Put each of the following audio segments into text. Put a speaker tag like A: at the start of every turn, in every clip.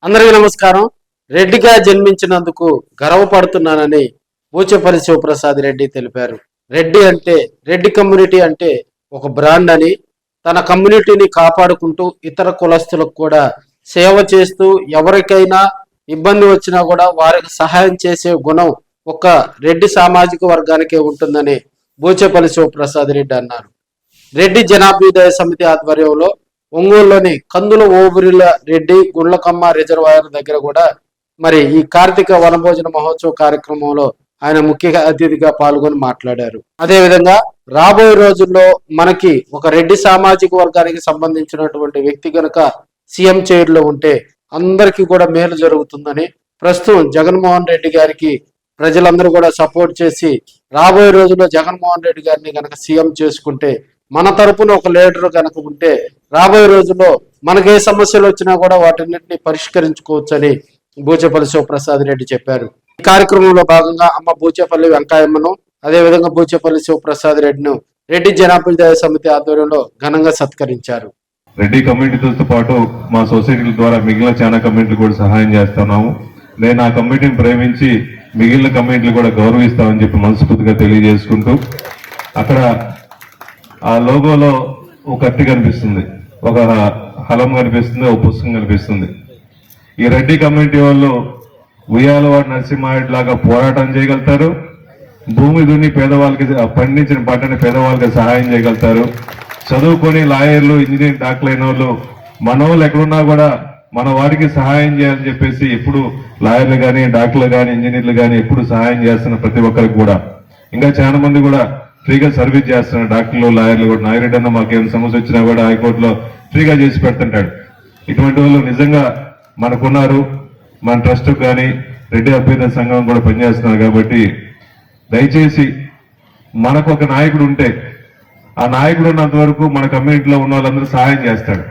A: అందరికీ నమస్కారం. రెడ్డిగా జన్మించినందుకు గర్వపడుతున్నానని బూచేపల్లి శివప్రసాద్ రెడ్డి తెలిపారు. రెడ్డి కమ్యూనిటీ అంటే ఒక బ్రాండ్ అని, తన కమ్యూనిటీని కాపాడుకుంటూ ఇతర కులస్తులకు కూడా సేవ చేస్తూ ఎవరికైనా ఇబ్బంది వచ్చినా కూడా వారికి సహాయం చేసే గుణం ఒక రెడ్డి సామాజిక వర్గానికే ఉంటుందని బూచేపల్లి శివప్రసాద్ రెడ్డి అన్నారు. రెడ్డి జనాభ్యుదయ సమితి ఆధ్వర్యంలో ఒంగోలులోని కందుల ఓబురిల రెడ్డి గుండ్లకమ్మ రిజర్వాయర్ దగ్గర కూడా మరి ఈ కార్తీక వనభోజన మహోత్సవ కార్యక్రమంలో ఆయన ముఖ్య అతిథిగా పాల్గొని మాట్లాడారు. అదేవిధంగా రాబోయే రోజుల్లో మనకి ఒక రెడ్డి సామాజిక వర్గానికి సంబంధించినటువంటి వ్యక్తి కనుక సీఎం చైర్లో ఉంటే అందరికీ కూడా మేలు జరుగుతుందని, ప్రస్తుతం జగన్మోహన్ రెడ్డి గారికి ప్రజలందరూ కూడా సపోర్ట్ చేసి రాబోయే రోజుల్లో జగన్మోహన్ రెడ్డి గారిని కనుక సీఎం చేసుకుంటే, మన తరపున ఒక లీడర్ కనుక ఉంటే రాబోయే రోజుల్లో మనకే సమస్యలు వచ్చినా కూడా వాటిన్నింటినీ పరిష్కరించుకోవచ్చని బూచేపల్లి శివప్రసాద్ రెడ్డి చెప్పారు. ఈ కార్యక్రమంలో భాగంగా అమ్మ బూచేపల్లి వెంకయ్యమ్మను, అదేవిధంగా బూచేపల్లి శివప్రసాద్ రెడ్డిను రెడ్డి జనాభ్యుదయ సమితి ఆధ్వర్యంలో ఘనంగా సత్కరించారు.
B: రెడ్డి కమ్యూనిటీలతో పాటు మా సొసైటీల ద్వారా మిగిలిన చాలా కమ్యూనిటీలు కూడా సహాయం చేస్తున్నాము. నేను ఆ కమ్యూనిటీని ప్రేమించి మిగిలిన కమ్యూనిటీలు కూడా గౌరవిస్తామని చెప్పి మనస్ఫూర్తిగా తెలియజేసుకుంటూ, అక్కడ ఆ లోగోలో ఒక కత్తి కనిపిస్తుంది, ఒక హలం కనిపిస్తుంది, ఒక పుస్తకం కనిపిస్తుంది. ఈ రెడ్డి కమ్యూనిటీ వాళ్ళు ఉయ్యాలవాడ నరసింహారెడ్డి లాగా పోరాటం చేయగలుగుతారు, భూమి దున్ని పేదవాళ్ళకి పండించిన పంటని పేదవాళ్ళకి సహాయం చేయగలుగుతారు. చదువుకొని లాయర్లు, ఇంజనీరింగ్ డాక్టర్లు అయిన వాళ్ళు మన వాళ్ళు ఎక్కడున్నా కూడా మన వారికి సహాయం చేయాలని చెప్పేసి ఎప్పుడు లాయర్లు కానీ, డాక్టర్లు కానీ, ఇంజనీర్లు కానీ ఎప్పుడు సహాయం చేస్తున్న ప్రతి ఒక్కరికి కూడా, ఇంకా చాలా మంది కూడా ఫ్రీగా సర్వీస్ చేస్తున్నారు. డాక్టర్లు, లాయర్లు కూడా. నాగిరెడ్డి అన్న మాకేమైనా సమస్య వచ్చినా కూడా హైకోర్టులో ఫ్రీగా చేసి పెడుతుంటాడు. ఇటువంటి వాళ్ళు నిజంగా మనకున్నారు. మన ట్రస్ట్ కానీ రెడ్డి అభ్యుదయ సంఘం కూడా పనిచేస్తున్నారు. కాబట్టి దయచేసి మనకు ఒక నాయకుడు ఉంటే, ఆ నాయకుడు ఉన్నంత వరకు మన కమ్యూనిటీలో ఉన్న వాళ్ళందరూ సహాయం చేస్తాడు.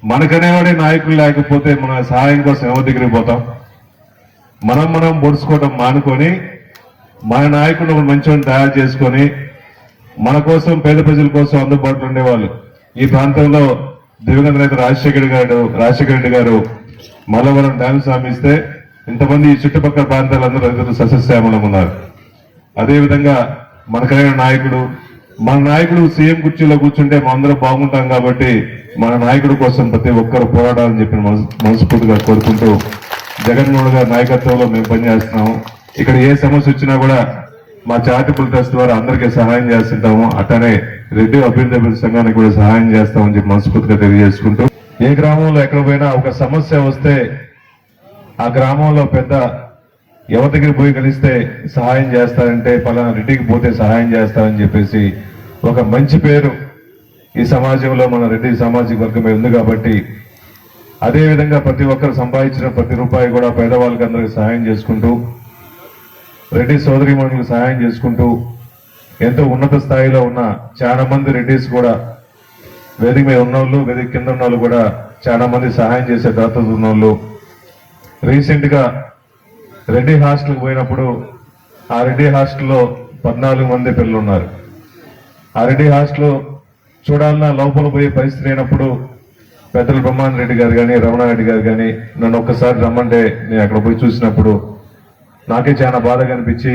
B: మనకనేవాడే నాయకులు లేకపోతే మన సహాయం కోసం ఎవరి దగ్గరికి పోతాం? మనం పొడుచుకోవడం మానుకొని మన నాయకుడు మంచివాడిని తయారు చేసుకొని మన కోసం, పేద ప్రజల కోసం అందుబాటులో ఉండేవాళ్ళు. ఈ ప్రాంతంలో దివంగత నేత రాజశేఖర రెడ్డి గారు మల్లవరం డ్యామ్ సామిస్తే ఇంతమంది ఈ చుట్టుపక్కల ప్రాంతాలందరూ రైతులు సస్యశ్యామలం ఉన్నారు. అదేవిధంగా మనకైన మన నాయకుడు సీఎం కుర్చీలో కూర్చుంటే మనందరం బాగుంటాం. కాబట్టి మన నాయకుడి కోసం ప్రతి ఒక్కరు పోరాడాలని చెప్పి మనస్ఫూర్తిగా కోరుకుంటూ, జగన్మోహన్ గారి నాయకత్వంలో మేము పనిచేస్తున్నాము. ఇక్కడ ఏ సమస్య వచ్చినా కూడా మా చారిటబుల్ ట్రస్ట్ ద్వారా అందరికీ సహాయం చేస్తుంటాము. అట్లనే రెడ్డి అభ్యుదయ సంఘానికి కూడా సహాయం చేస్తామని చెప్పి మనస్ఫూర్తిగా తెలియజేసుకుంటూ, ఏ గ్రామంలో ఎక్కడ పోయినా ఒక సమస్య వస్తే ఆ గ్రామంలో పెద్ద ఎవరి దగ్గర పోయి కలిస్తే సహాయం చేస్తారంటే పలానా రెడ్డికి పోతే సహాయం చేస్తారని చెప్పేసి ఒక మంచి పేరు ఈ సమాజంలో మన రెడ్డి సామాజిక వర్గమే ఉంది. కాబట్టి అదేవిధంగా ప్రతి ఒక్కరు సంపాదించిన ప్రతి రూపాయి కూడా పేదవాళ్ళకి అందరికీ సహాయం చేసుకుంటూ, రెడ్డి సోదరిమణులకు సహాయం చేసుకుంటూ, ఎంతో ఉన్నత స్థాయిలో ఉన్న చాలా మంది రెడ్డిస్ కూడా, వేదిక మీద ఉన్నోళ్ళు, వేదిక కింద ఉన్న వాళ్ళు కూడా చాలా మంది సహాయం చేసే దాతలు ఉన్నోళ్ళు. రీసెంట్ గా రెడ్డి హాస్టల్కి పోయినప్పుడు ఆ రెడ్డి హాస్టల్లో 14 మంది పిల్లలు ఉన్నారు. ఆ రెడ్డి హాస్టల్ చూడాలన్నా లోపల పోయే పరిస్థితి లేనప్పుడు పెద్దల బ్రహ్మాన్ రెడ్డి గారు కానీ, రమణారెడ్డి గారు కానీ నన్ను ఒక్కసారి రమ్మంటే నేను అక్కడ పోయి చూసినప్పుడు నాకే చాలా బాధగా అనిపించి,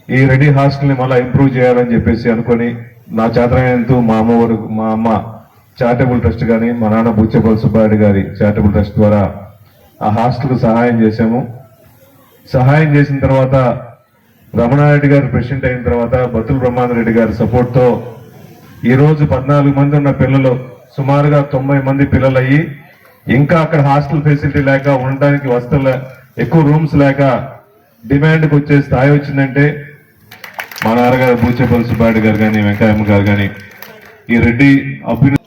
B: ఈ రెడ్డి హాస్టల్ని మళ్ళీ ఇంప్రూవ్ చేయాలని చెప్పేసి అనుకొని నా చేతనైనంత మా అమ్మ చారిటబుల్ ట్రస్ట్ కానీ, మా నాన్న బూచేపల్లి సుబ్బారెడ్డి గారి చారిటబుల్ ట్రస్ట్ ద్వారా ఆ హాస్టల్కు సహాయం చేశాము. సహాయం చేసిన తర్వాత రమణారెడ్డి గారు ప్రెసిడెంట్ అయిన తర్వాత బతుల బ్రహ్మారెడ్డి గారి సపోర్ట్తో ఈరోజు 14 మంది ఉన్న పిల్లలు సుమారుగా 90 మంది పిల్లలు అయ్యి, ఇంకా అక్కడ హాస్టల్ ఫెసిలిటీ లేక, ఉండడానికి వసతులు ఎక్కువ రూమ్స్ లేక డిమాండ్కి వచ్చే స్థాయి వచ్చిందంటే మా నాన్నగారు బూచేపల్లి సుబ్బారెడ్డి గారు కానీ, వెంకయ్యమ్మ గారు కానీ ఈ రెడ్డి అభ్యున్నతి